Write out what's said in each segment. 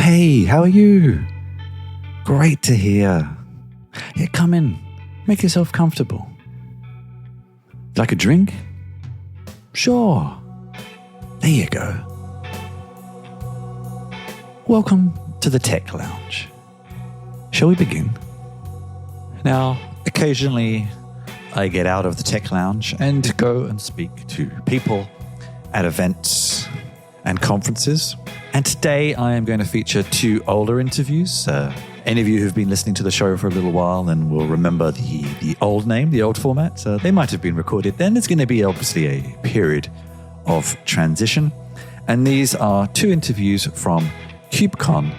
hey, how are you? Great to hear. Yeah, come in. Make yourself comfortable. Like a drink? Sure. There you go. Welcome to the Tech Lounge. Shall we begin? Now, occasionally I get out of the Tech Lounge and go and speak to people at events and conferences. And today I am going to feature two older interviews. Any of you who've been listening to the show for a little while and will remember the old name, the old format. They might have been recorded then. There's going to be obviously a period of transition. And these are two interviews from KubeCon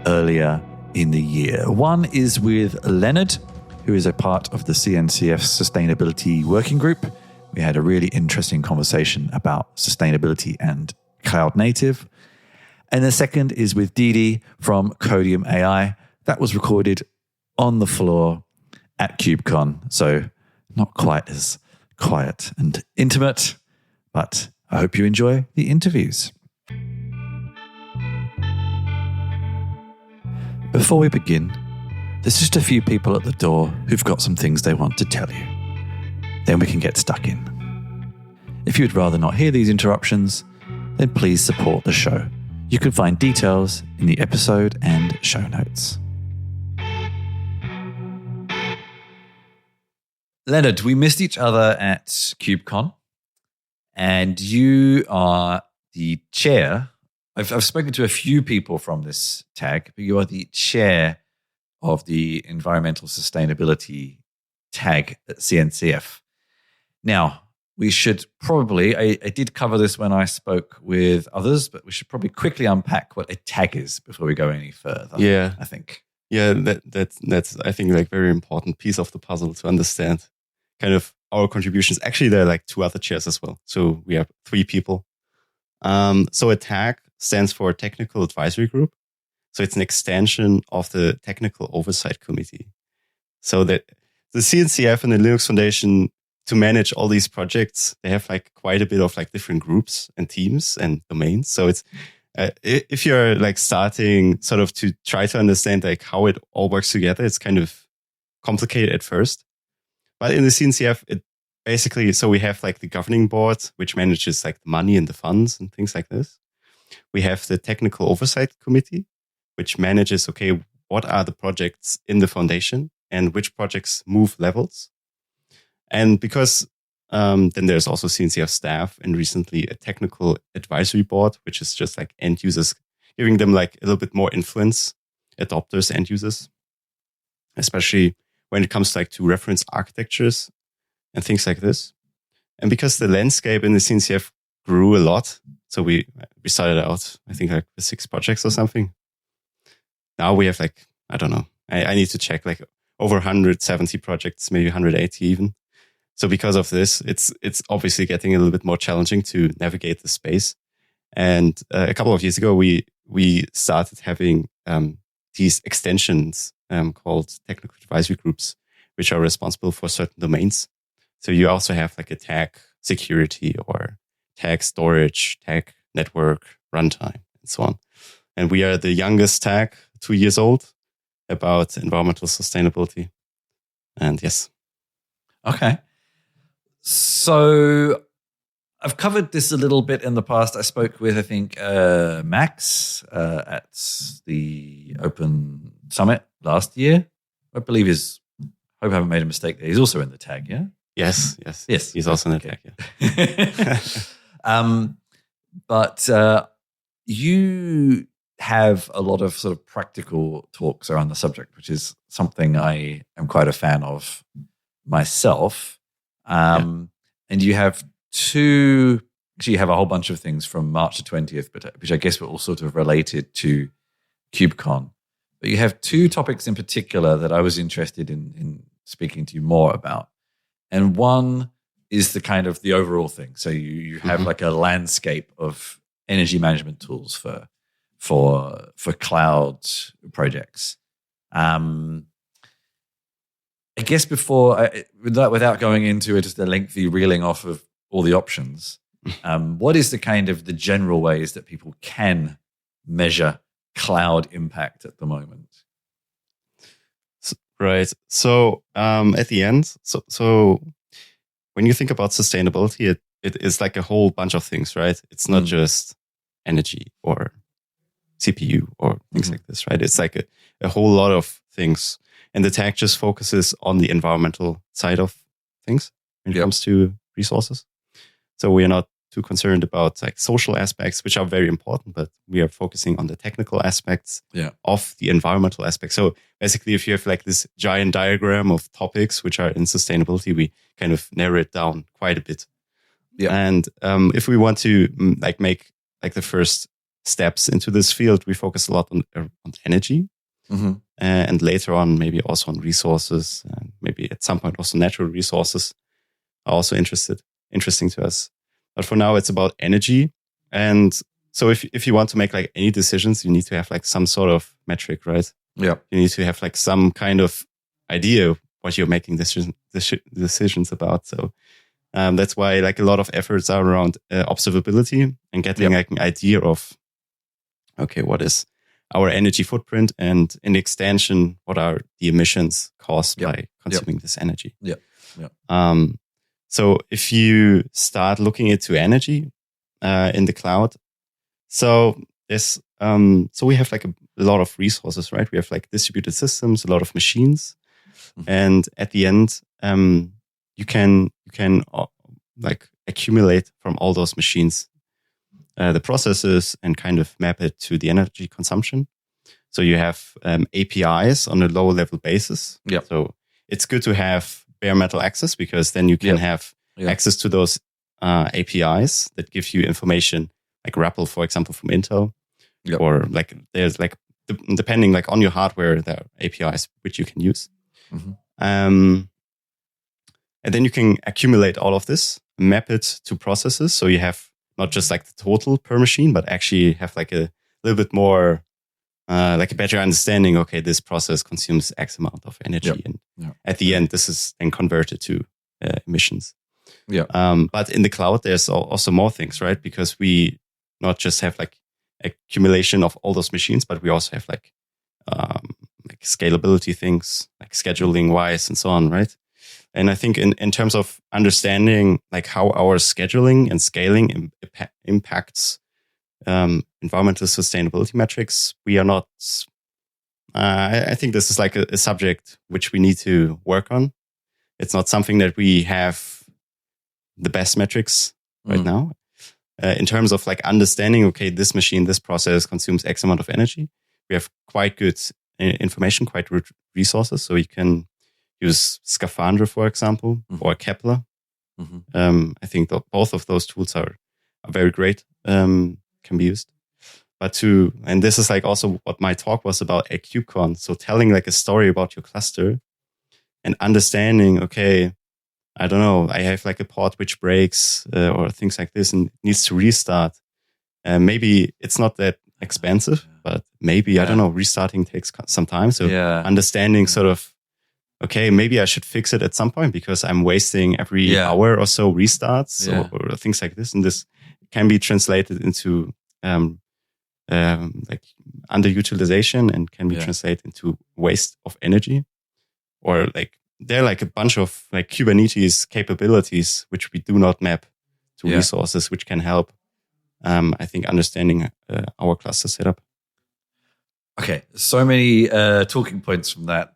earlier in the year. One is with Leonard, who is a part of the CNCF Sustainability Working Group. We had a really interesting conversation about sustainability and cloud native. And the second is with Dedy from Codium AI. That was recorded on the floor at KubeCon. So not quite as quiet and intimate, but I hope you enjoy the interviews. Before we begin, there's just a few people at the door who've got some things they want to tell you. Then we can get stuck in. If you'd rather not hear these interruptions, then please support the show. You can find details in the episode and show notes. Leonard, we missed each other at KubeCon, and you are the chair. I've spoken to a few people from this tag, but you are the chair of the Environmental Sustainability tag at CNCF. Now, we should probably, I did cover this when I spoke with others, but we should probably quickly unpack what a tag is before we go any further. Yeah. I think. Yeah, that's I think like very important piece of the puzzle to understand kind of our contributions. Actually, there are like two other chairs as well. So we have three people. So a tag stands for Technical Advisory Group. So it's an extension of the Technical Oversight Committee. So that the CNCF and the Linux Foundation, to manage all these projects, they have like quite a bit of like different groups and teams and domains. So it's if you're like starting sort of to try to understand like how it all works together, it's kind of complicated at first. But in the CNCF, it basically, so we have like the governing board, which manages like the money and the funds and things like this. We have the Technical Oversight Committee, which manages, okay, what are the projects in the foundation and which projects move levels. And because then there's also CNCF staff and recently a technical advisory board, which is just like end users, giving them like a little bit more influence, adopters, end users, especially when it comes like to reference architectures and things like this. And because the landscape in the CNCF grew a lot, so we started out, I think like with 6 projects or something. Now we have like, I don't know, I need to check, like over 170 projects, maybe 180 even. So because of this, it's obviously getting a little bit more challenging to navigate the space. And a couple of years ago, we started having these extensions called technical advisory groups, which are responsible for certain domains. So you also have like a tag security or tag storage, tag network, runtime, and so on. And we are the youngest tag, 2 years old, about environmental sustainability. And yes. Okay. So I've covered this a little bit in the past. I spoke with, I think, Max at the Open Summit last year. I believe I hope I haven't made a mistake there. He's also in the tag, yeah? Yes. He's also in the tag, yeah. But you have a lot of sort of practical talks around the subject, which is something I am quite a fan of myself. And you have actually you have a whole bunch of things from March the 20th, but which I guess were all sort of related to KubeCon. But you have 2 topics in particular that I was interested in speaking to you more about. And one is the kind of the overall thing. So you have like a landscape of energy management tools for cloud projects. I guess without going into just a lengthy reeling off of all the options, what is the kind of the general ways that people can measure cloud impact at the moment? Right. So at the end, so when you think about sustainability, it is like a whole bunch of things, right? It's not just energy or CPU or things like this, right? It's like a whole lot of things. And the tag just focuses on the environmental side of things when it comes to resources. So we are not too concerned about like social aspects, which are very important, but we are focusing on the technical aspects of the environmental aspects. So basically, if you have like this giant diagram of topics which are in sustainability, we kind of narrow it down quite a bit. Yeah. And if we want to like make like the first steps into this field, we focus a lot on energy. And later on, maybe also on resources, and maybe at some point also natural resources are also interesting to us. But for now, it's about energy. And so if you want to make like any decisions, you need to have like some sort of metric, right? Yeah. You need to have like some kind of idea what you're making decisions about. So that's why like a lot of efforts are around observability and getting like an idea of, okay, what is our energy footprint, and in extension, what are the emissions caused by consuming this energy? So if you start looking into energy in the cloud, so there's so we have like a lot of resources, right? We have like distributed systems, a lot of machines, and at the end, you can like accumulate from all those machines the processes and kind of map it to the energy consumption. So you have APIs on a low level basis. So it's good to have bare metal access, because then you can have access to those APIs that give you information, like REPL, for example, from Intel, or like there's like depending like on your hardware, there are APIs which you can use. And then you can accumulate all of this, map it to processes, so you have not just like the total per machine, but actually have like a little bit more like a better understanding. Okay, this process consumes X amount of energy, and at the end, this is then converted to emissions. But in the cloud, there's also more things, right? Because we not just have like accumulation of all those machines, but we also have like scalability things, like scheduling wise and so on, right? And I think in terms of understanding like how our scheduling and scaling impacts environmental sustainability metrics, we are not. I think this is like a subject which we need to work on. It's not something that we have the best metrics right now. In terms of like understanding, okay, this machine, this process consumes X amount of energy. We have quite good information, quite good resources. So you can use Scaphandra, for example, or Kepler. I think both of those tools are very great, can be used. And this is like also what my talk was about at KubeCon. So telling like a story about your cluster and understanding, okay, I don't know, I have like a pod which breaks or things like this and needs to restart. Maybe it's not that expensive, but maybe, I don't know, restarting takes some time. So understanding sort of, okay, maybe I should fix it at some point because I'm wasting every hour or so restarts or things like this. And this can be translated into like underutilization and can be translated into waste of energy, or like there are like a bunch of like Kubernetes capabilities which we do not map to resources, which can help, I think, understanding our cluster setup. Okay, so many talking points from that.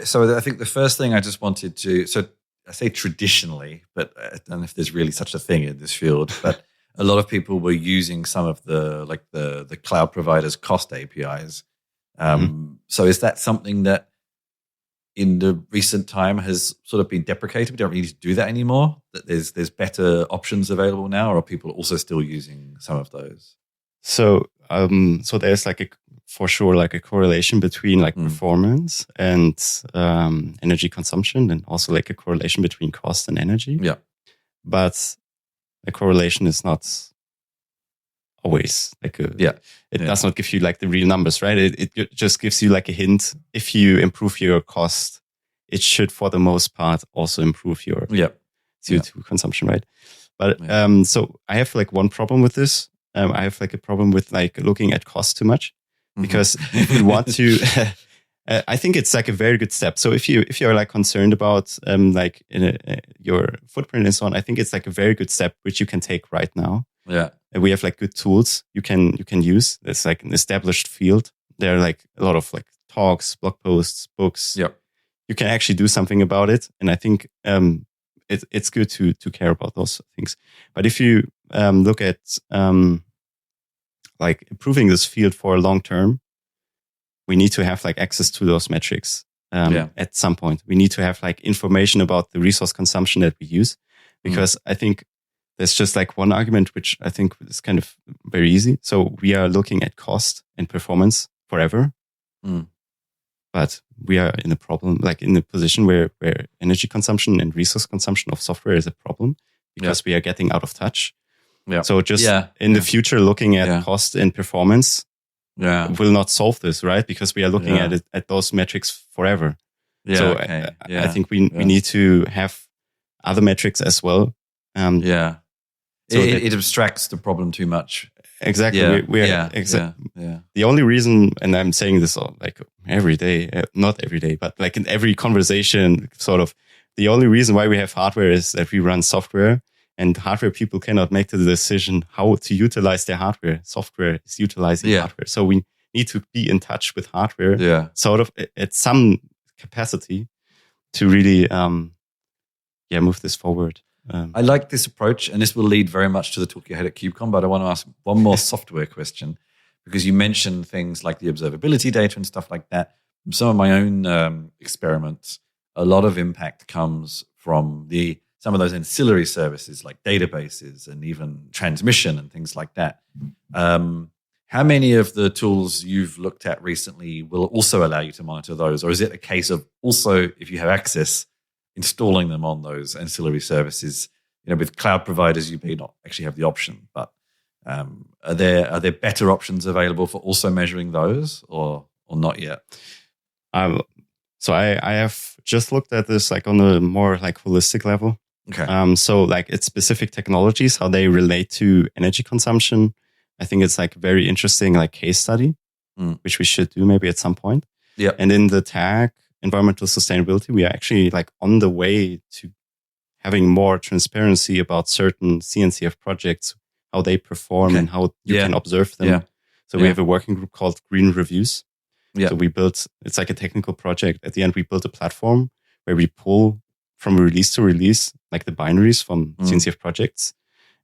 So I think the first thing I just wanted to, so I say traditionally, but I don't know if there's really such a thing in this field, but a lot of people were using some of the cloud providers' cost APIs. So is that something that in the recent time has sort of been deprecated? We don't really need to do that anymore? That there's better options available now, or are people also still using some of those? So there's like for sure like a correlation between like performance and energy consumption, and also like a correlation between cost and energy. Yeah. But the correlation is not always like it does not give you like the real numbers, right? It just gives you like a hint. If you improve your cost, it should for the most part also improve your CO2 consumption, right? But so I have like one problem with this. I have like a problem with like looking at cost too much, because if we want to, I think it's like a very good step. So if you're like concerned about like your footprint and so on, I think it's like a very good step which you can take right now. Yeah. And we have like good tools you can use. It's like an established field. There are like a lot of like talks, blog posts, books. Yep. You can actually do something about it. And I think it's good to care about those things. But if you look at like improving this field for long term, we need to have like access to those metrics at some point. We need to have like information about the resource consumption that we use, because I think there's just like one argument, which I think is kind of very easy. So we are looking at cost and performance forever. But we are in a position where energy consumption and resource consumption of software is a problem, because we are getting out of touch. Yeah. So just in the future, looking at cost and performance will not solve this, right? Because we are looking at those metrics forever. Yeah, so I think we need to have other metrics as well. So it abstracts the problem too much. Exactly. The only reason, and I'm saying this like every day, not every day, but like in every conversation, sort of, the only reason why we have hardware is that we run software, and hardware people cannot make the decision how to utilize their hardware. Software is utilizing hardware. So we need to be in touch with hardware, sort of at some capacity, to really, move this forward. I like this approach, and this will lead very much to the talk you had at KubeCon, but I want to ask one more software question, because you mentioned things like the observability data and stuff like that. From some of my own experiments, a lot of impact comes from some of those ancillary services like databases and even transmission and things like that. How many of the tools you've looked at recently will also allow you to monitor those? Or is it a case of also, if you have access, installing them on those ancillary services? With cloud providers, you may not actually have the option, but are there better options available for also measuring those, or not yet? So I have just looked at this like on a more like holistic level. Okay. So like it's specific technologies, how they relate to energy consumption. I think it's like very interesting, like case study, which we should do maybe at some point. Yeah. And in the TAG, environmental sustainability, we are actually like on the way to having more transparency about certain CNCF projects, how they perform and how you can observe them. Yeah. So we have a working group called Green Reviews. Yeah. So it's like a technical project. At the end, we built a platform where we pull from release to release, like the binaries from CNCF projects.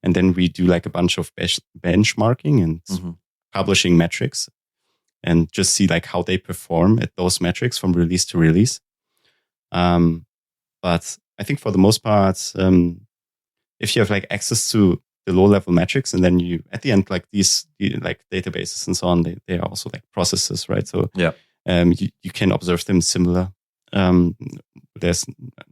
And then we do like a bunch of benchmarking and publishing metrics, and just see like how they perform at those metrics from release to release. But I think for the most part, if you have like access to the low level metrics, and then you, at the end, like these like databases and so on, they are also like processes, right? So you can observe them similar. There's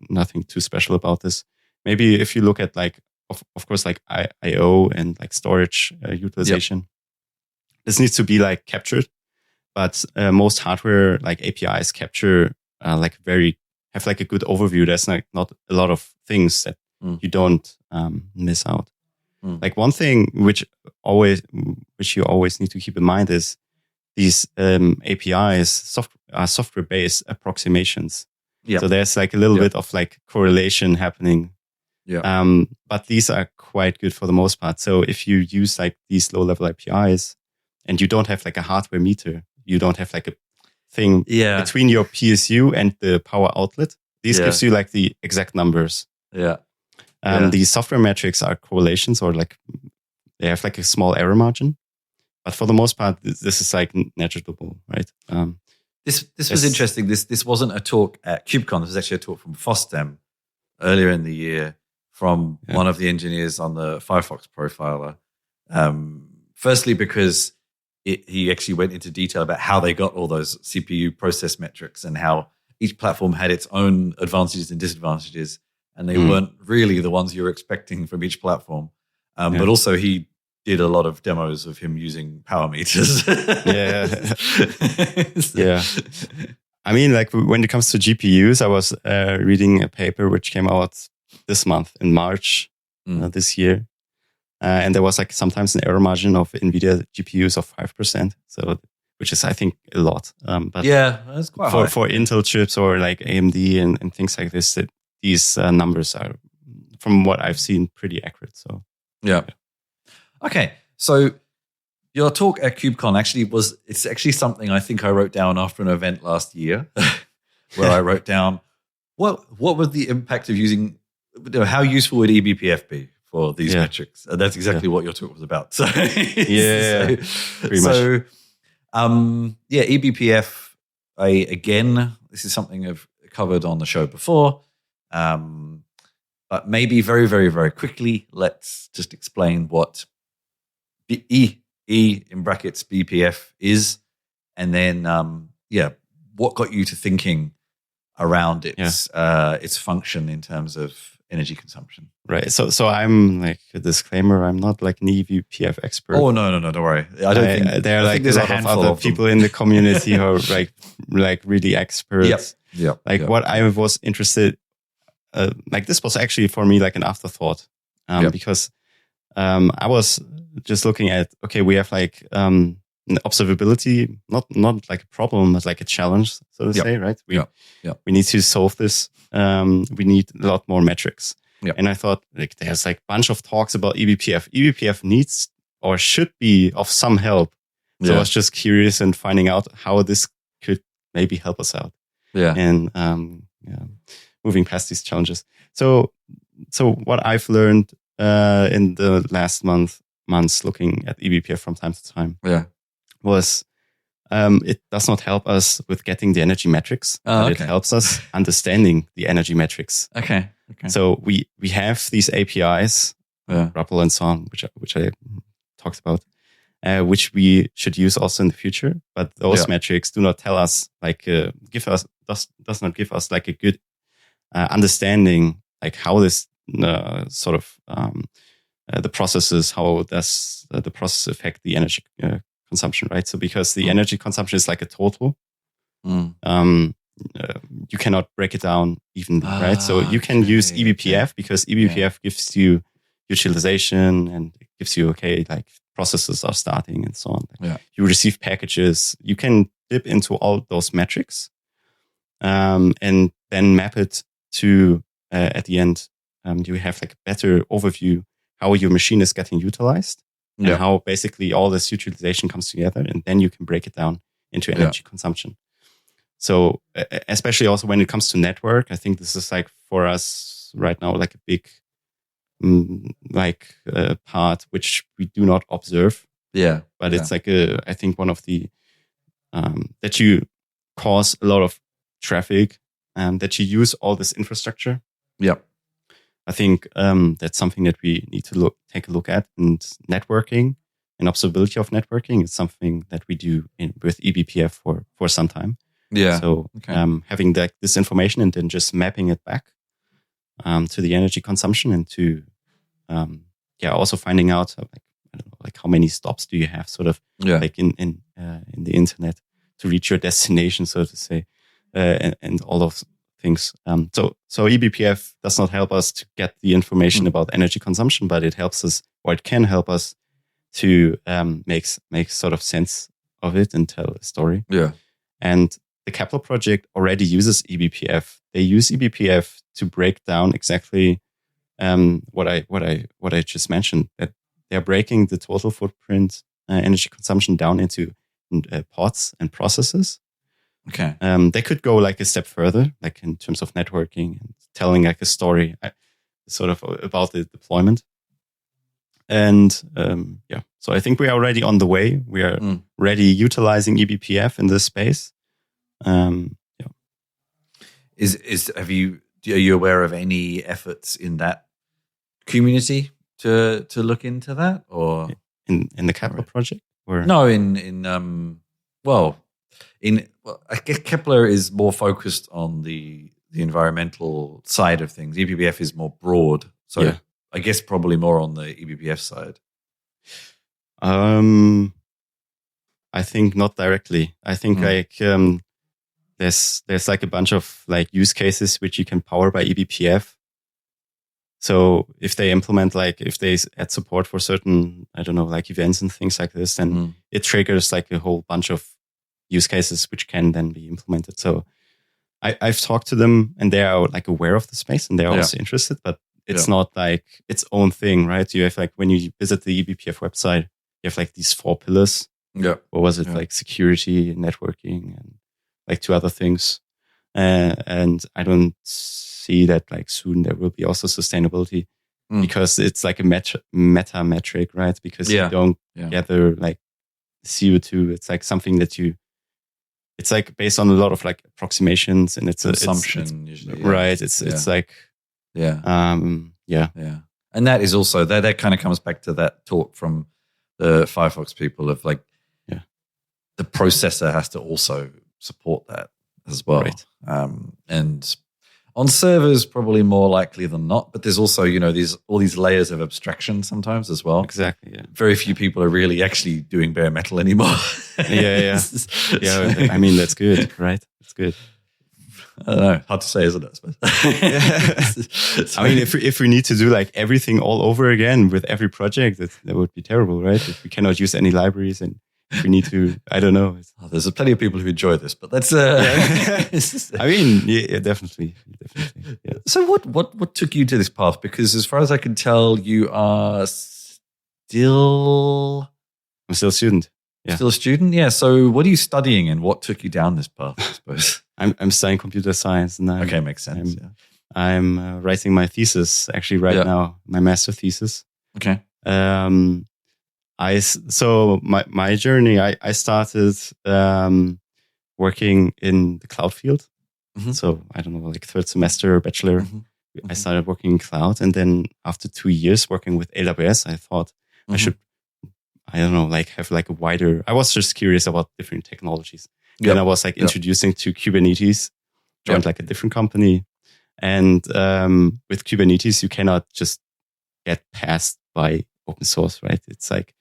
nothing too special about this. Maybe if you look at like, of course, like I/O and like storage utilization, this needs to be like captured. But most hardware like APIs capture have like a good overview. There's like not a lot of things that you don't miss out. Like one thing which you always need to keep in mind is these APIs are software-based approximations. Yeah. So there's like a little bit of like correlation happening. Yeah. But these are quite good for the most part. So if you use like these low-level APIs and you don't have like a hardware meter, you don't have like a thing between your PSU and the power outlet, this gives you like the exact numbers. Yeah. These software metrics are correlations, or like they have like a small error margin. But for the most part, this is like negligible, right? This was interesting. This wasn't a talk at KubeCon. This was actually a talk from FOSDEM earlier in the year from one of the engineers on the Firefox profiler. Firstly, because he actually went into detail about how they got all those CPU process metrics and how each platform had its own advantages and disadvantages, and they weren't really the ones you were expecting from each platform. But also he did a lot of demos of him using power meters. Yeah. I mean, like when it comes to GPUs, I was reading a paper which came out this month in March this year. And there was like sometimes an error margin of NVIDIA GPUs of 5%. So, which is, I think, a lot. But yeah, that's quite high. For Intel chips or like AMD and things like this, these numbers are, from what I've seen, pretty accurate. So, yeah. Okay. So your talk at KubeCon it's actually something I think I wrote down after an event last year where I wrote down what was the impact of using, how useful would eBPF be for these metrics? And that's exactly what your talk was about. So pretty much. eBPF, again, this is something I've covered on the show before. But maybe very, very, very quickly, let's just explain what E in brackets BPF is, and then what got you to thinking around its function in terms of energy consumption. Right. So I'm like a disclaimer. I'm not like an eBPF expert. Oh no, don't worry. I don't think there are like a lot of other people in the community who are like really experts. Yep. What I was interested, this was actually for me like an afterthought, because I was just looking at, okay, we have like an observability, not like a problem, but like a challenge, so to say, right? We need to solve this. We need a lot more metrics. And I thought like there's like a bunch of talks about eBPF. eBPF needs or should be of some help. So I was just curious and finding out how this could maybe help us out. And moving past these challenges. So what I've learned in the last months looking at eBPF from time to time was it does not help us with getting the energy metrics, but it helps us understanding the energy metrics. Okay. So we have these APIs, RAPL and so on, which I talked about, which we should use also in the future. But those metrics do not tell us does not give us like a good understanding, like how this the processes, how does the process affect the energy consumption, right? So because the energy consumption is like a total, you cannot break it down evenly, right? So you can use eBPF because eBPF gives you utilization and it gives you, like processes are starting and so on. You receive packages. You can dip into all those metrics and then map it to, at the end, you have like a better overview how your machine is getting utilized and how basically all this utilization comes together, and then you can break it down into energy consumption. So especially also when it comes to network, I think this is like for us right now, like a big part which we do not observe. But it's like I think one of the that you cause a lot of traffic and that you use all this infrastructure. I think that's something that we need to take a look at. And networking and observability of networking is something that we do with eBPF for some time. So having this information and then just mapping it back to the energy consumption and to also finding out like how many stops do you have sort of like in the internet to reach your destination, so to say, and all of things. So eBPF does not help us to get the information about energy consumption, but it helps us, or it can help us to make sort of sense of it and tell a story. And the Kepler project already uses eBPF. They use eBPF to break down exactly what I just mentioned. That they're breaking the total footprint energy consumption down into pods and processes. They could go like a step further, like in terms of networking and telling like a story, sort of about the deployment. And so I think we are already on the way. We are already utilizing eBPF in this space. Are you aware of any efforts in that community to look into that, or in the Kepler project? Or no, I guess Kepler is more focused on the environmental side of things. eBPF is more broad, so I guess probably more on the eBPF side. I think not directly. I think there's like a bunch of like use cases which you can power by eBPF, So if they implement, like if they add support for certain, I don't know, like events and things like this, then it triggers like a whole bunch of use cases which can then be implemented. So I've talked to them and they are like aware of the space and they're also interested, but it's not like its own thing, right? You have like, when you visit the eBPF website, you have like these 4 pillars. Yeah. Or was it like security, networking, and like 2 other things? And I don't see that like soon there will be also sustainability because it's like a meta metric, right? Because you don't gather like CO2. It's like something that it's like based on a lot of like approximations, and it's consumption usually, right? It's like and that is also that kind of comes back to that talk from the Firefox people of like the processor has to also support that as well, right? And on servers probably more likely than not, but there's also all these layers of abstraction sometimes as well. Exactly. Yeah. Very few people are really actually doing bare metal anymore. Yeah. I mean, that's good, right? That's good. I don't know. Hard to say, isn't it? I mean, if we need to do like everything all over again with every project, that would be terrible, right? If we cannot use any libraries and if we need to, I don't know. There's plenty of people who enjoy this, but that's. I mean, definitely. Yeah. So what took you to this path? Because as far as I can tell, you are still. I'm still a student. Yeah. Still a student, yeah. So what are you studying, and what took you down this path? I suppose I'm studying computer science, and makes sense. I'm writing my thesis actually right now, my master thesis. Okay. So my journey, I started working in the cloud field. Mm-hmm. So I don't know, like 3rd semester bachelor, I started working in cloud, and then after 2 years working with AWS, I thought I should, I don't know, like have like a wider. I was just curious about different technologies. Then I was like introducing to Kubernetes, joined like a different company, and with Kubernetes you cannot just get passed by open source, right? It's like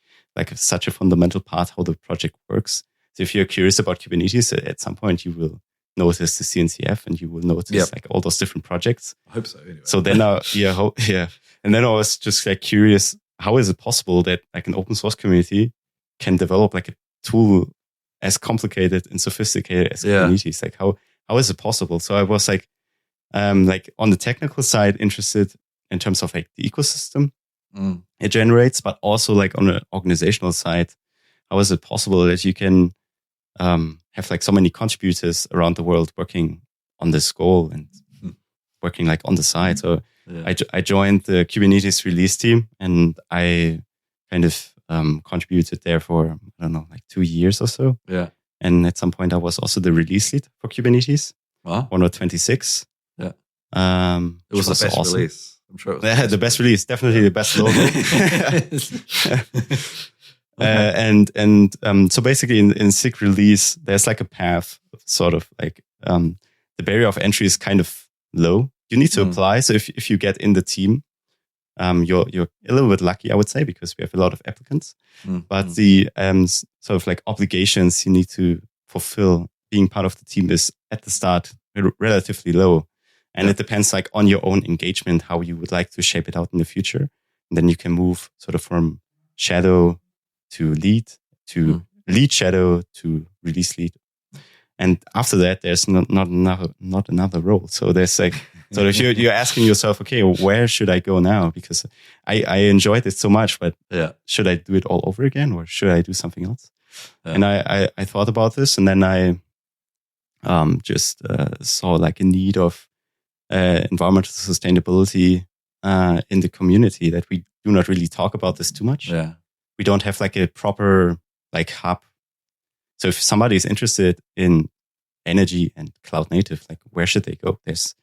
such a fundamental part how the project works. So if you're curious about Kubernetes, at some point you will notice the CNCF and you will notice like all those different projects. I hope so. Anyway. So then and then I was just like curious, how is it possible that like an open source community can develop like a tool as complicated and sophisticated as Kubernetes? Like how is it possible? So I was like on the technical side interested in terms of like the ecosystem it generates, but also like on the organizational side, how is it possible that you can have like so many contributors around the world working on this goal and working like on the side? So I joined the Kubernetes release team, and I kind of contributed there for, I don't know, like 2 years or so. Yeah. And at some point I was also the release lead for Kubernetes. Wow. 126. Yeah. It was the best release. I'm sure it was the best release, definitely the best logo. So basically in SIG release, there's like a path, sort of like the barrier of entry is kind of low. You need to apply. So if you get in the team, you're a little bit lucky, I would say, because we have a lot of applicants. But the sort of like obligations you need to fulfill being part of the team is at the start relatively low. And it depends like on your own engagement, how you would like to shape it out in the future. And then you can move sort of from shadow to lead, to lead shadow to release lead. And after that, there's not another role. So there's like, so if you're asking yourself, okay, where should I go now? Because I enjoyed it so much, but should I do it all over again, or should I do something else? And I thought about this, and then I just saw like a need of environmental sustainability in the community, that we do not really talk about this too much. Yeah. We don't have like a proper like hub. So if somebody is interested in energy and cloud native, like where should they go? There's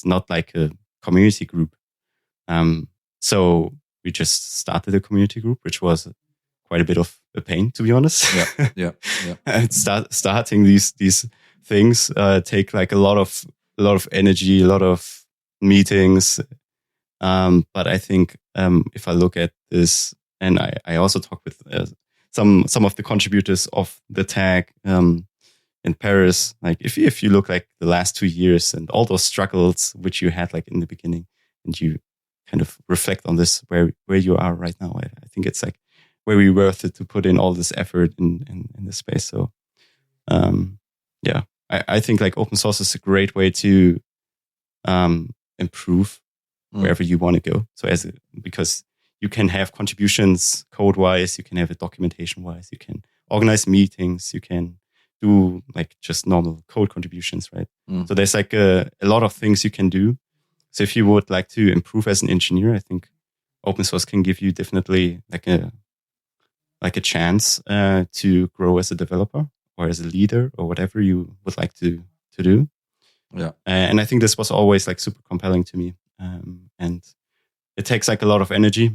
not like a community group. So we just started a community group, which was quite a bit of a pain, to be honest. Yeah. And starting these things take like a lot of energy, a lot of meetings. But I think if I look at this, and I also talk with some of the contributors of the TAG in Paris, like if you look like the last 2 years and all those struggles which you had like in the beginning, and you kind of reflect on this where you are right now. I think it's like very worth it to put in all this effort in this space. So yeah, I think like open source is a great way to improve wherever you want to go. So because you can have contributions code wise, you can have it documentation wise, you can organize meetings, you can do like just normal code contributions, right? So there's like a lot of things you can do. So if you would like to improve as an engineer, I think open source can give you definitely like a chance to grow as a developer or as a leader or whatever you would like to do. Yeah. And I think this was always like super compelling to me. And it takes like a lot of energy.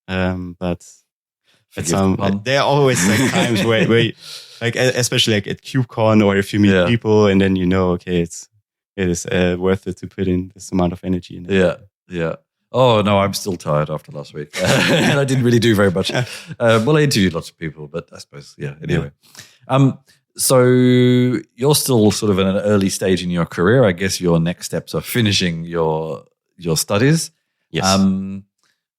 But there are always like times where you, like, especially like at KubeCon or if you meet people and then okay, it is worth it to put in this amount of energy in it. Yeah. Oh no, I'm still tired after last week, and I didn't really do very much. Well, I interviewed lots of people, but I suppose Anyway, so you're still sort of in an early stage in your career. I guess your next steps are finishing your studies. Yes.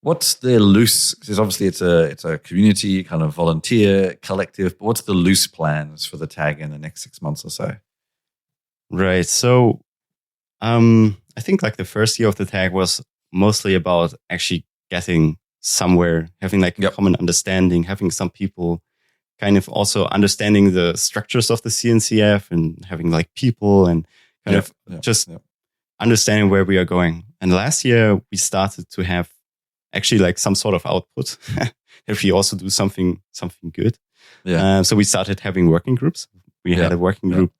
What's the loose? Because obviously it's a community kind of volunteer collective. But what's the loose plans for the TAG in the next 6 months or so? Right. So, I think like the first year of the TAG was mostly about actually getting somewhere, having like a common understanding, having some people kind of also understanding the structures of the CNCF and having like people and kind of just understanding where we are going. And last year we started to have actually like some sort of output if we also do something good. So we started having working groups. We had a working group,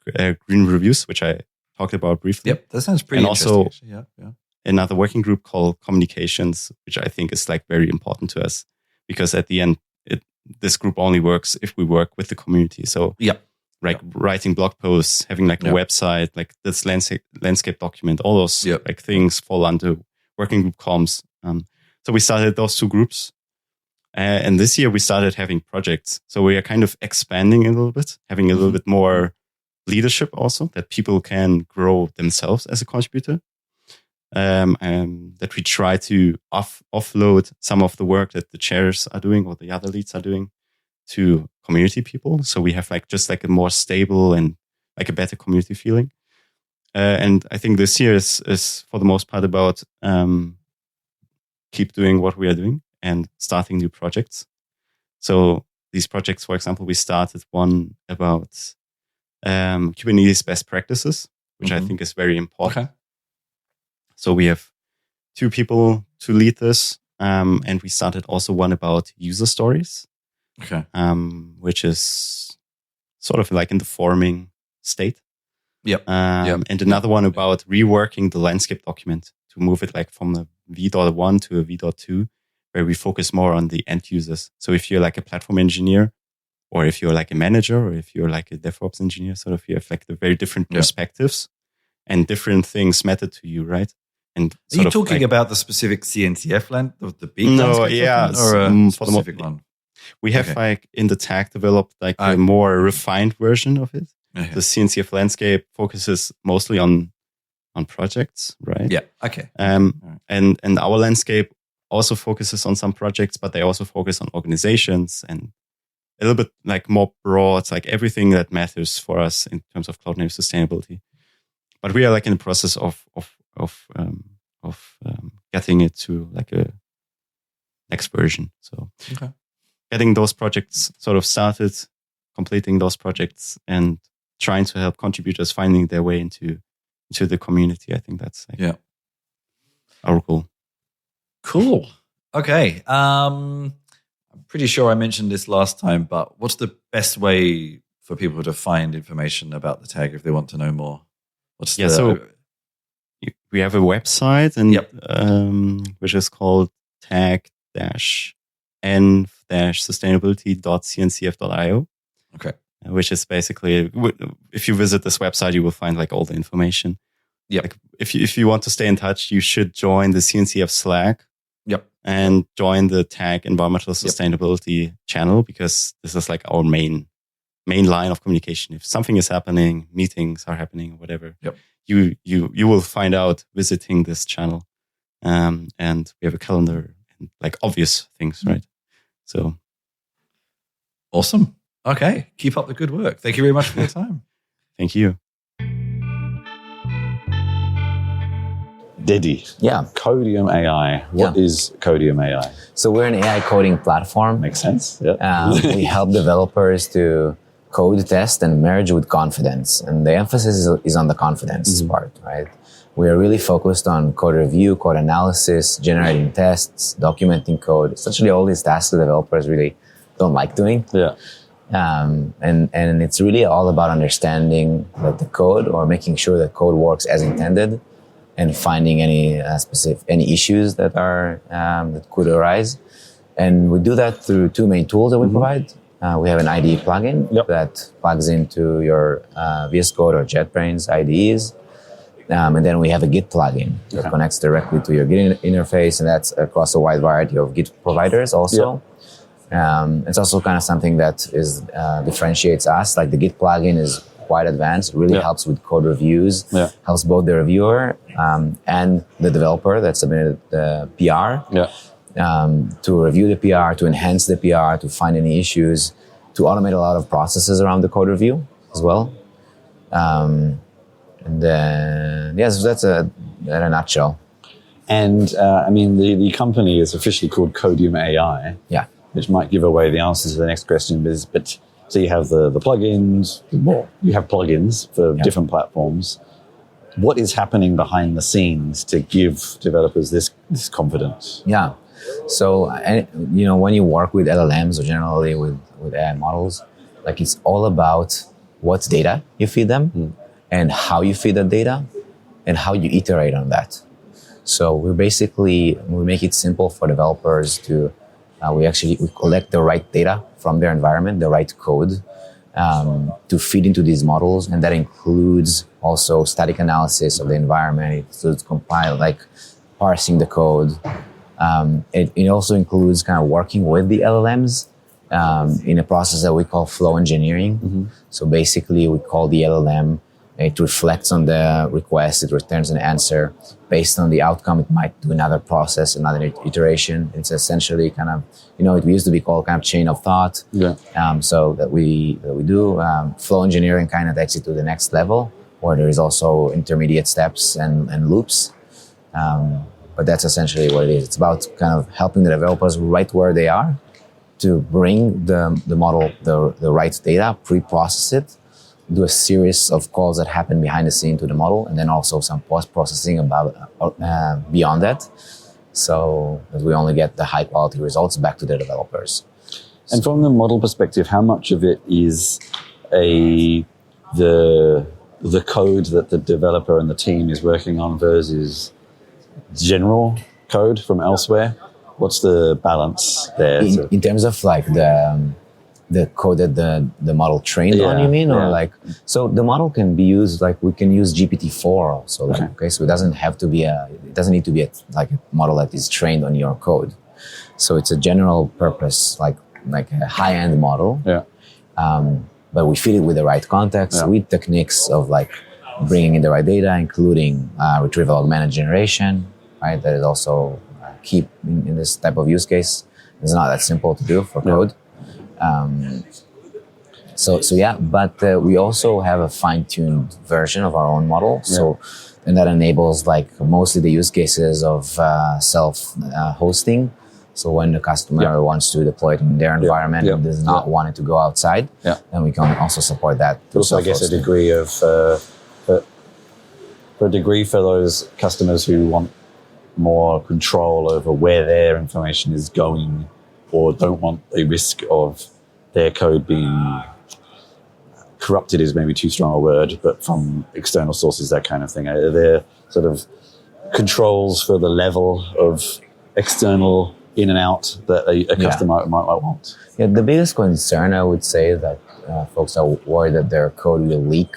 Green Reviews, which I talked about briefly. Yep, that sounds pretty interesting. And also another working group called Communications, which I think is like very important to us because at the end, this group only works if we work with the community. So writing blog posts, having like a website, like this landscape document, all those like things fall under working group comms. So we started those two groups. And this year we started having projects. So we are kind of expanding a little bit, having a little bit more leadership also, that people can grow themselves as a contributor. That we try to offload some of the work that the chairs are doing or the other leads are doing to community people. So we have like just like a more stable and like a better community feeling. And I think this year is for the most part about keep doing what we are doing and starting new projects. So these projects, for example, we started one about Kubernetes best practices, which I think is very important. Okay. So we have 2 people to lead this. And we started also one about user stories, which is sort of like in the forming state. And another one about reworking the landscape document to move it like from a v.1 to a v.2, where we focus more on the end users. So if you're like a platform engineer, or if you're like a manager, or if you're like a DevOps engineer, sort of you have like the very different perspectives and different things matter to you, right? And are you talking about the specific CNCF land, the big landscape document, or a specific one? We have like in the TAG developed like a more refined version of it. The CNCF landscape focuses mostly on projects, right? Yeah. Okay. And our landscape also focuses on some projects, but they also focus on organizations and a little bit like more broad, like everything that matters for us in terms of cloud native sustainability. But we are like in the process of getting it to like a next version. So getting those projects sort of started, completing those projects, and trying to help contributors finding their way into the community. I think that's like our goal. Cool. Okay. I'm pretty sure I mentioned this last time, but what's the best way for people to find information about the TAG if they want to know more? So we have a website and which is called tag-n-sustainability.cncf.io. Okay. Which is basically, if you visit this website, you will find like all the information. Like if you want to stay in touch, you should join the CNCF Slack. And join the TAG environmental sustainability channel, because this is like our main line of communication. If something is happening, meetings are happening, whatever, you will find out visiting this channel. and we have a calendar and like obvious things, right? So Awesome. Okay. Keep up the good work. Thank you very much for your time. thank you. Dedy. Yeah. Codium AI. What is Codium AI? So we're an AI coding platform. Makes sense. Yeah. We help developers to code, test, and merge with confidence. And the emphasis is on the confidence part, right? We are really focused on code review, code analysis, generating tests, documenting code, essentially all these tasks that developers really don't like doing. Yeah. And it's really all about understanding that the code, or making sure that code works as intended, and finding any issues that are that could arise. And we do that through two main tools that we provide. We have an IDE plugin that plugs into your VS Code or JetBrains IDEs. And then we have a Git plugin that connects directly to your Git interface, and that's across a wide variety of Git providers also. It's also kind of something that differentiates us. Like the Git plugin is quite advanced, really helps with code reviews, helps both the reviewer and the developer that submitted the PR to review the PR, to enhance the PR, to find any issues, to automate a lot of processes around the code review as well. And then, so that's in a nutshell. And I mean, the company is officially called Codium AI. Yeah. Which might give away the answer to the next question. But so you have the plugins, you have plugins for different platforms. What is happening behind the scenes to give developers this confidence? Yeah. So, when you work with LLMs or generally with AI models, like it's all about what data you feed them and how you feed that data and how you iterate on that. So we make it simple for developers to, we collect the right data from their environment, the right code to feed into these models. And that includes also static analysis of the environment. It includes parsing the code. It also includes kind of working with the LLMs in a process that we call flow engineering. So basically we call the LLM, it reflects on the request, it returns an answer. Based on the outcome, it might do another process, another iteration. It's essentially kind of, it used to be called kind of chain of thought. So that we do. Flow engineering kind of takes it to the next level, where there is also intermediate steps and loops. But that's essentially what it is. It's about kind of helping the developers right where they are to bring the model, the right data, pre-process it, do a series of calls that happen behind the scene to the model, and then also some post-processing beyond that, so that we only get the high-quality results back to the developers. And from the model perspective, how much of it is the code that the developer and the team is working on versus general code from elsewhere? What's the balance there? In terms of like the code that the model trained on, you mean? Or so the model can be used, we can use GPT-4 also. So it doesn't need to be a model that is trained on your code. So it's a general purpose, like a high-end model. But we feed it with the right context, with techniques of bringing in the right data, including retrieval augmented generation, right? That is also key in this type of use case. It's not that simple to do for code. But we also have a fine-tuned version of our own model. And that enables mostly the use cases of self-hosting. So when the customer wants to deploy it in their environment and does not want it to go outside, then we can also support that. Also, I guess a degree of, for those customers who want more control over where their information is going, or don't want a risk of their code being corrupted is maybe too strong a word, but from external sources, that kind of thing. Are there sort of controls for the level of external in and out that a customer might want? Yeah, the biggest concern, I would say, that folks are worried that their code will leak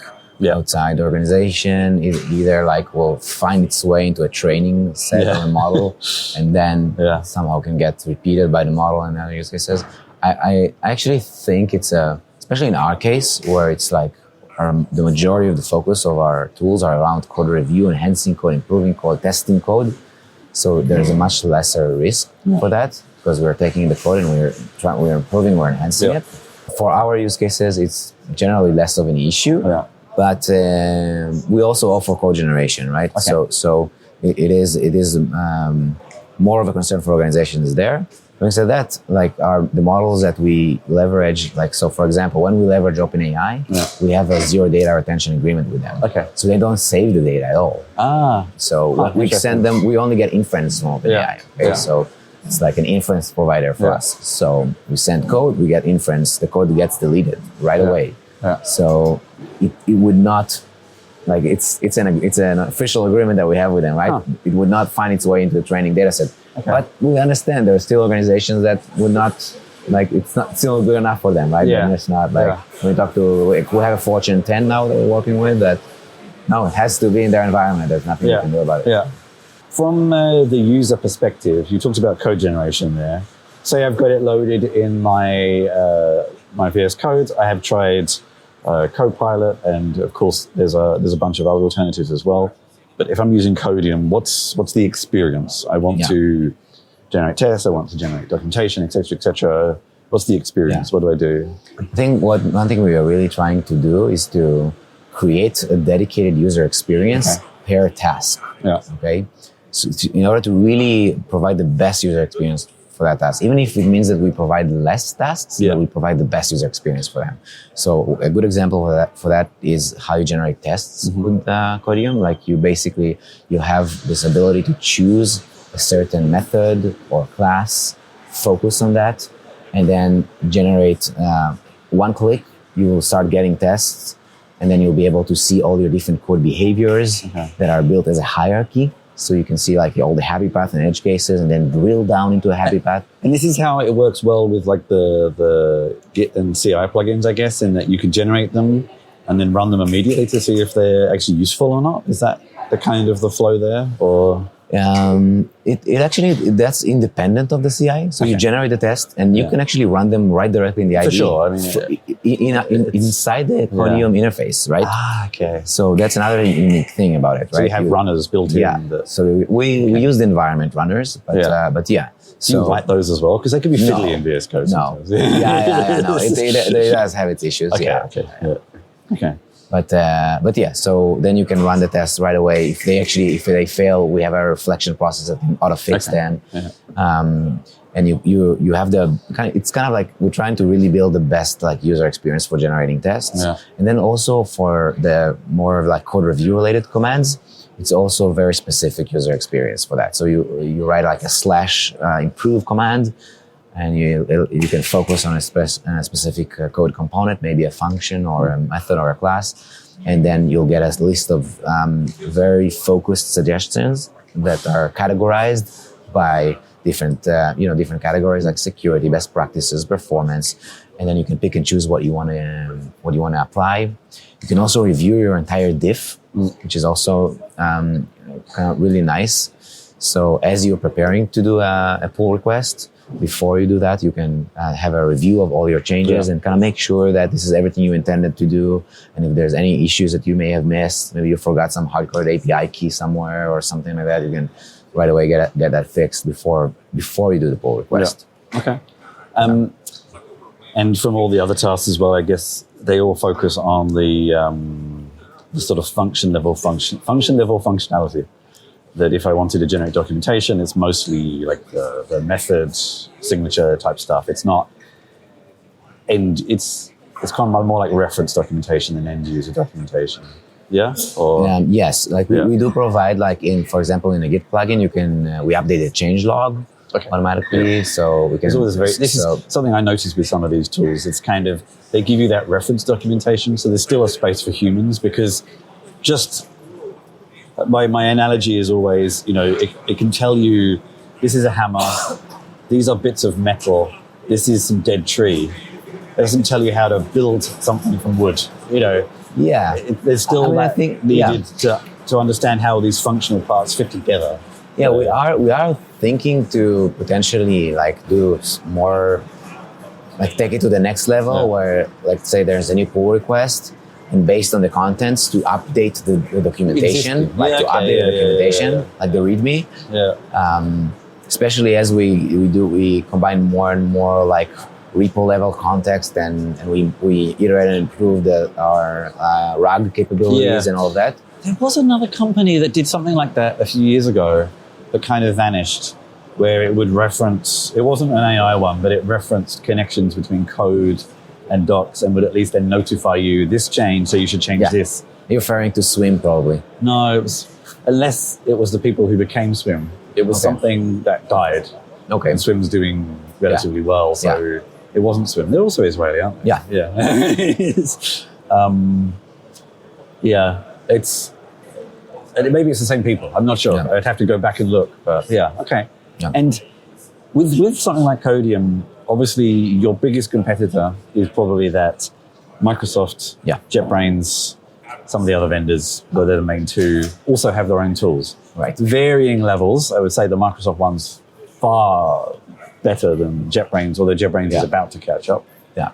outside the organization. It either will find its way into a training set of a model and then somehow can get repeated by the model in other use cases. I actually think it's especially in our case, where it's the majority of the focus of our tools are around code review, enhancing code, improving code, testing code. So there's a much lesser risk for that because we're taking the code and we're improving, we're enhancing it. For our use cases, it's generally less of an issue. Yeah. But we also offer code generation, right? Okay. So it is more of a concern for organizations there. Having said that, like the models that we leverage, like so for example, when we leverage OpenAI, we have a zero data retention agreement with them. Okay. So they don't save the data at all. So when we send them, we only get inference from OpenAI. Okay? So it's like an inference provider for us. So we send code, we get inference, the code gets deleted right away. So it would not, like it's an official agreement that we have with them, right? It would not find its way into the training data set. But we understand there are still organizations that would not, like it's not still good enough for them, right? And it's not like when we talk to, we have a Fortune 10 now that we're working with that, no, it has to be in their environment. There's nothing you can do about it. Yeah. From the user perspective, you talked about code generation there. Say I've got it loaded in my my VS Code. I have tried Copilot, and of course there's a bunch of other alternatives as well. But if I'm using Codium, what's the experience? I want to generate tests. I want to generate documentation, etc., etc. What's the experience? What do I do? I think one thing we are really trying to do is to create a dedicated user experience per task. Okay. So in order to really provide the best user experience for that task, even if it means that we provide less tasks, we provide the best user experience for them. So a good example for that is how you generate tests with Codium. Like you have this ability to choose a certain method or class, focus on that, and then generate one click. You will start getting tests, and then you'll be able to see all your different code behaviors that are built as a hierarchy. So you can see like all the happy path and edge cases, and then drill down into a happy path. And this is how it works well with like the Git and CI plugins, I guess, in that you can generate them and then run them immediately to see if they're actually useful or not. Is that the kind of the flow there, or? It actually, that's independent of the CI. So you generate the test and you can actually run them right directly in the IDE. For sure. I mean, inside the Codium interface, right? Okay. So that's another unique thing about it, right? So you have runners built in. So we use the environment runners, but yeah. So you invite those as well? Because they can be fiddly in VS Code sometimes. No. No. It does have its issues. Okay. But yeah, so then you can run the test right away. If they fail, we have a reflection process that can auto fix them. And you have it's kind of like we're trying to really build the best like user experience for generating tests. And then also for the more of like code review related commands, it's also a very specific user experience for that. So you write like a / improve command, and you can focus on a specific code component, maybe a function or a method or a class, and then you'll get a list of very focused suggestions that are categorized by different categories like security, best practices, performance, and then you can pick and choose what you want to apply. You can also review your entire diff, which is also kind of really nice. So as you're preparing to do a pull request, before you do that, you can have a review of all your changes and kind of make sure that this is everything you intended to do. And if there's any issues that you may have missed, maybe you forgot some hard-coded API key somewhere or something like that, you can right away get that fixed before you do the pull request. Okay. And from all the other tasks as well, I guess they all focus on the sort of function level functionality. That if I wanted to generate documentation, it's mostly like the method signature type stuff. It's not, and it's kind of more like reference documentation than end user documentation. Yeah. Or yes, like we do provide like for example, in a Git plugin, you can we update the change log automatically, so we can. This is something I noticed with some of these tools. It's kind of they give you that reference documentation, so there's still a space for humans because just. My analogy is always, it can tell you, this is a hammer, these are bits of metal, this is some dead tree. It doesn't tell you how to build something from wood, There's still needed to understand how these functional parts fit together. Yeah, we are thinking to potentially like do more, like take it to the next level where, like say there's a new pull request, and based on the contents to update the documentation, Existing. like Yeah, to okay, update the documentation, yeah. like the README. Yeah. Especially as we combine more and more like repo level context, and we iterate and improve our RAG capabilities and all of that. There was another company that did something like that a few years ago that kind of vanished, where it would reference, it wasn't an AI one, but it referenced connections between code and docs and would at least then notify you this change, so you should change this. You're referring to Swim probably. No, it was, unless it was the people who became Swim. It was something that died. Okay. And Swim's doing relatively well, so it wasn't Swim. They're also Israeli, aren't they? Yeah. Yeah. It's, and maybe it's the same people. I'm not sure. Yeah. I'd have to go back and look, but okay. Yeah. And with something like Codium, obviously your biggest competitor is probably that Microsoft, JetBrains, some of the other vendors, where they're the main two, also have their own tools. Right. Varying levels. I would say the Microsoft one's far better than JetBrains, although JetBrains is about to catch up. Yeah.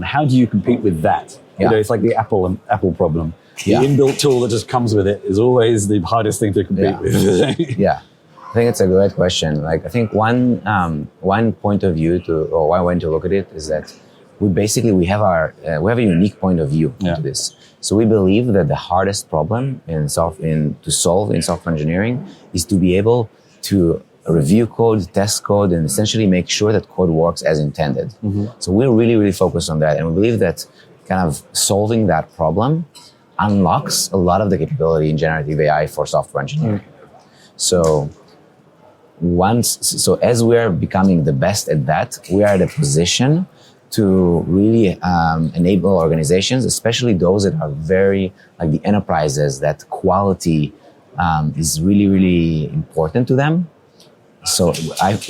How do you compete with that? Yeah. You know, it's like the Apple problem. The Yeah. inbuilt tool that just comes with it is always the hardest thing to compete with. Yeah, I think it's a great question. Like, I think one point of view one way to look at it is that we have a unique point of view into this. So we believe that the hardest problem to solve in software engineering is to be able to review code, test code, and essentially make sure that code works as intended. So we're really, really focused on that, and we believe that kind of solving that problem unlocks a lot of the capability in generative AI for software engineering. So as we are becoming the best at that, we are at a position to really enable organizations, especially those that are very, like the enterprises, that quality is really, really important to them. So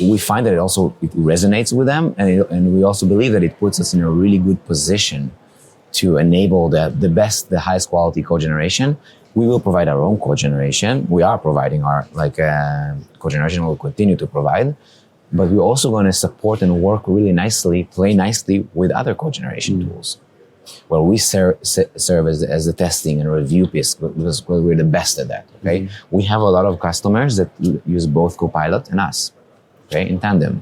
we find that it resonates with them, and we also believe that it puts us in a really good position to enable the highest quality code generation. We will provide our own code generation. We are providing our code generation. We'll continue to provide, but we're also going to support and work really nicely, play nicely with other code generation tools, where we serve as the testing and review piece, because we're the best at that. Okay, we have a lot of customers that use both Copilot and us, okay, in tandem.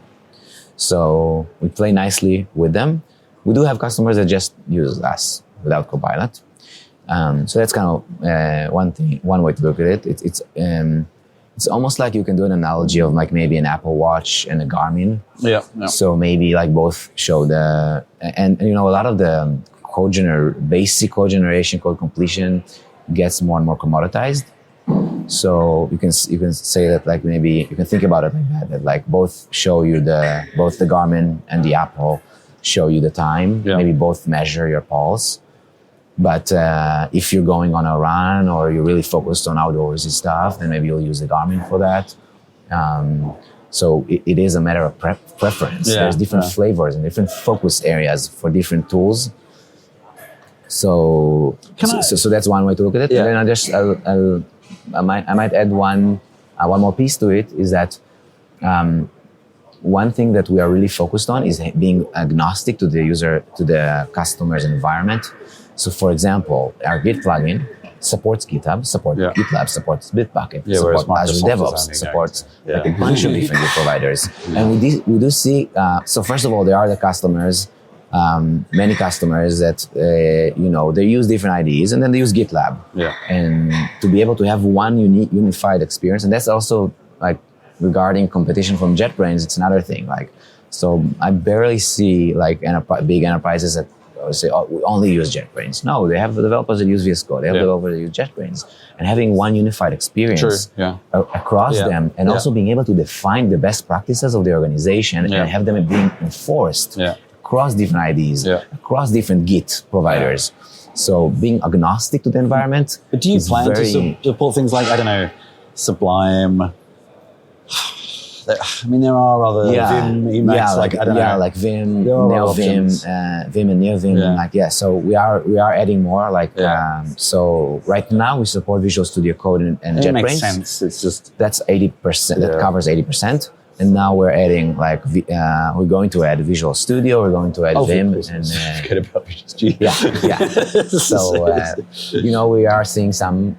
So we play nicely with them. We do have customers that just use us without Copilot. So that's kind of one way to look at it. It's almost like you can do an analogy of like maybe an Apple Watch and a Garmin. Yeah. So maybe like both show and a lot of the basic code generation, code completion gets more and more commoditized. So you can say that, like, maybe you can think about it like that like both show you both the Garmin and the Apple show you the time. Maybe both measure your pulse. But if you're going on a run or you're really focused on outdoorsy stuff, then maybe you'll use the Garmin for that. So it is a matter of preference. There's different flavors and different focus areas for different tools. So that's one way to look at it. Yeah. And then I might add one more piece to it, is that one thing that we are really focused on is being agnostic to the customer's environment. So, for example, our Git plugin supports GitHub, supports GitLab, supports Bitbucket, supports Azure DevOps, supports like a bunch of different providers. And we do see, so first of all, there are the customers, many customers that, they use different IDEs and then they use GitLab. And to be able to have one unified experience, and that's also like regarding competition from JetBrains, it's another thing. Like, so I barely see like big enterprises that say, oh, we only use JetBrains. No, they have developers that use VS Code. They have developers that use JetBrains. And having one unified experience across them, and also being able to define the best practices of the organization and have them being enforced across different IDs, across different Git providers. So being agnostic to the environment. But do you plan to support things like, I don't know, Sublime? I mean, there are other Vim, Emacs, like I don't know. Like Vim, NeoVim, Vim and NeoVim. So we are adding more. So right now we support Visual Studio Code and JetBrains. It makes sense. It's just that's 80%. That covers 80%. And now we're adding we're going to add Visual Studio, we're going to add Vim, and forget about Visual Studio. yeah. So we are seeing some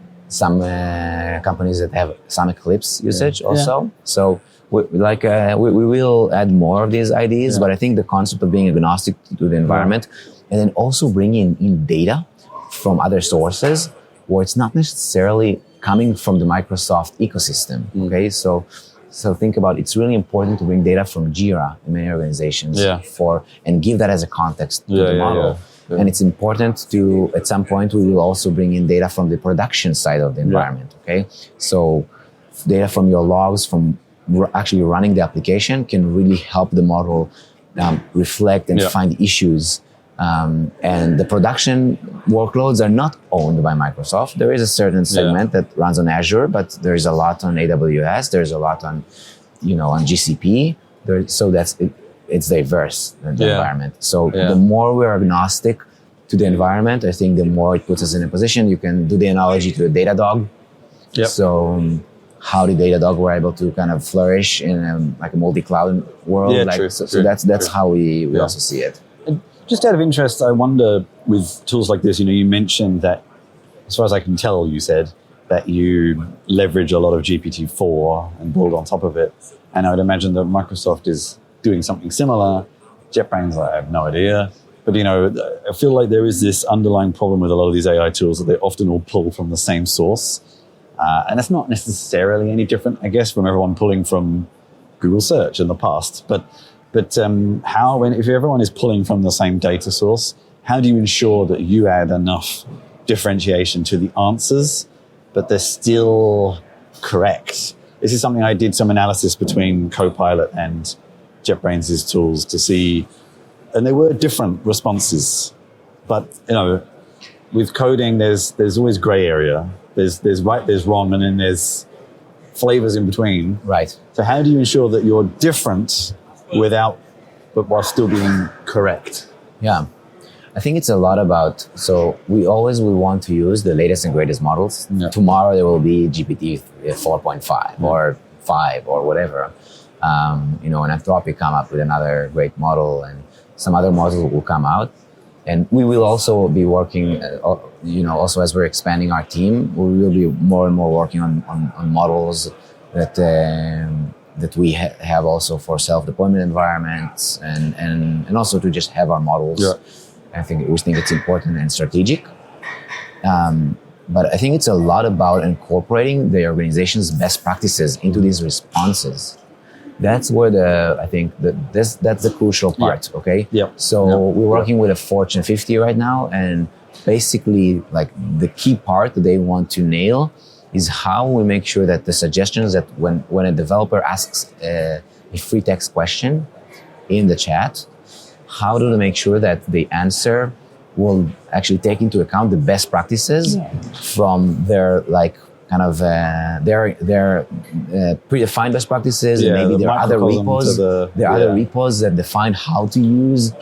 companies that have some Eclipse usage also. Yeah. So we will add more of these IDEs, but I think the concept of being agnostic to the environment, and then also bringing in data from other sources where it's not necessarily coming from the Microsoft ecosystem. Okay, so think about it's really important to bring data from Jira in many organizations and give that as a context to the model. Yeah. And it's important to, at some point, we will also bring in data from the production side of the environment. Okay, so data from your logs from actually running the application can really help the model reflect and find issues. And the production workloads are not owned by Microsoft. There is a certain segment that runs on Azure, but there's a lot on AWS. There's a lot on, on GCP. So it's diverse, the environment. So the more we're agnostic to the environment, I think the more it puts us in a position. You can do the analogy to a Datadog. Yep. So how the Datadog were able to kind of flourish in a multi-cloud world. Yeah, true. So that's how we also see it. Just out of interest, I wonder with tools like this, you mentioned that, as far as I can tell, you said that you leverage a lot of GPT-4 and build on top of it. And I would imagine that Microsoft is doing something similar. JetBrains, I have no idea. But, I feel like there is this underlying problem with a lot of these AI tools that they often all pull from the same source. And that's not necessarily any different, I guess, from everyone pulling from Google search in the past. But if everyone is pulling from the same data source, how do you ensure that you add enough differentiation to the answers, but they're still correct? This is something I did some analysis between Copilot and JetBrains' tools to see, and they were different responses. But, with coding, there's always gray area. There's right, there's wrong, and then there's flavors in between. Right. So how do you ensure that you're different but while still being correct? Yeah, I think it's a lot about, so we always will want to use the latest and greatest models. Yeah. Tomorrow there will be GPT 4.5 or 5 or whatever. And Anthropic come up with another great model, and some other models will come out. And we will also be working, also as we're expanding our team, we will be more and more working on models that we have also for self-deployment environments and also to just have our models. Yeah. We think it's important and strategic. But I think it's a lot about incorporating the organization's best practices into these responses. That's where that's the crucial part. Yeah. Okay. Yeah. So we're working with a Fortune 50 right now, and basically, the key part that they want to nail is how we make sure that the suggestions that when a developer asks a free text question in the chat, how do they make sure that the answer will actually take into account the best practices from their their predefined best practices, and maybe there are other repos. Other repos that define how to use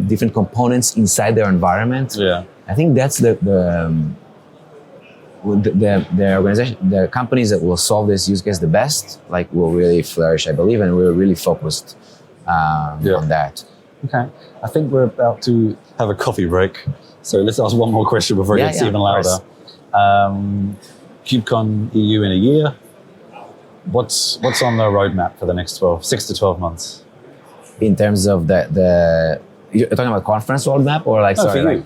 different components inside their environment. Yeah. I think that's the organization, the companies that will solve this use case the best, will really flourish, I believe, and we're really focused on that. Okay, I think we're about to have a coffee break, so let's ask one more question before it gets even louder. KubeCon EU in a year. What's on the roadmap for the next 6 to 12 months? In terms of the you're talking about conference roadmap or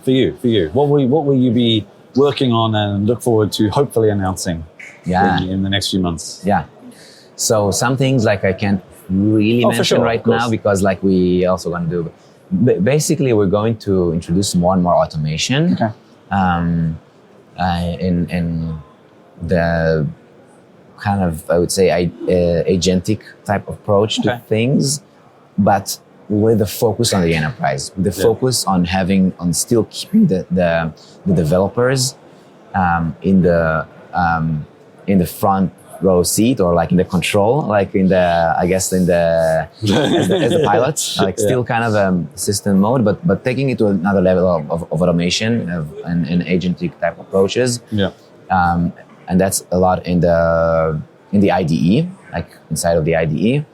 for you. What will you be working on and look forward to hopefully announcing in the next few months? Yeah. So some things I can't really mention now because we also going to do. Basically, we're going to introduce more and more automation. Okay. In the kind of, I would say, agentic type approach to things, but with the focus on the enterprise, with the focus on still keeping the developers in the front row seat, or in the control, as the pilots, still kind of system mode, but taking it to another level of automation and agentic type approaches. Yeah. And that's a lot in the in the IDE, like inside of the IDE.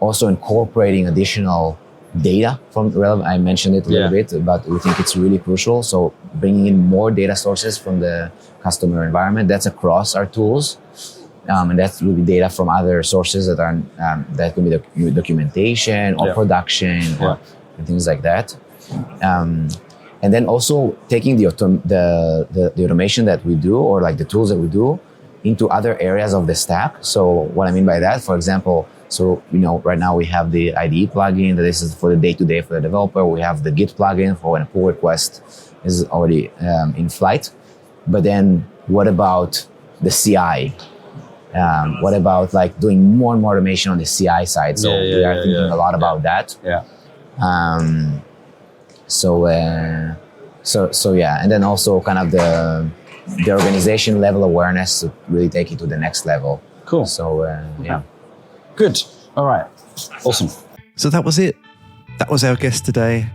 Also incorporating additional data from relevant. I mentioned it a little bit, but we think it's really crucial. So bringing in more data sources from the customer environment, that's across our tools. And that will be data from other sources that are that can be documentation or production or things like that. And then also taking the automation that we do, or like the tools that we do, into other areas of the stack. So what I mean by that, for example, so right now we have the IDE plugin that this is for the day-to-day for the developer. We have the Git plugin for when a pull request is already in flight. But then what about the CI? What about like doing more and more automation on the CI side? So we are thinking a lot about that. So and then also kind of the organization level awareness to really take it to the next level. Cool. So Good. All right. Awesome. So that was it. That was our guest today.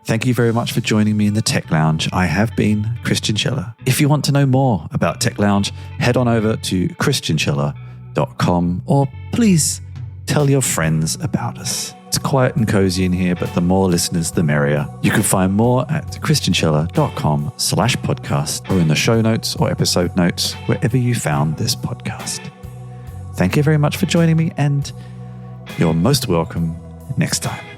Thank you very much for joining me in the Tech Lounge. I have been Christian Schiller. If you want to know more about Tech Lounge, head on over to christianschiller.com, or please tell your friends about us. It's quiet and cozy in here, but the more listeners, the merrier. You can find more at christianschiller.com/podcast, or in the show notes or episode notes, wherever you found this podcast. Thank you very much for joining me, and you're most welcome next time.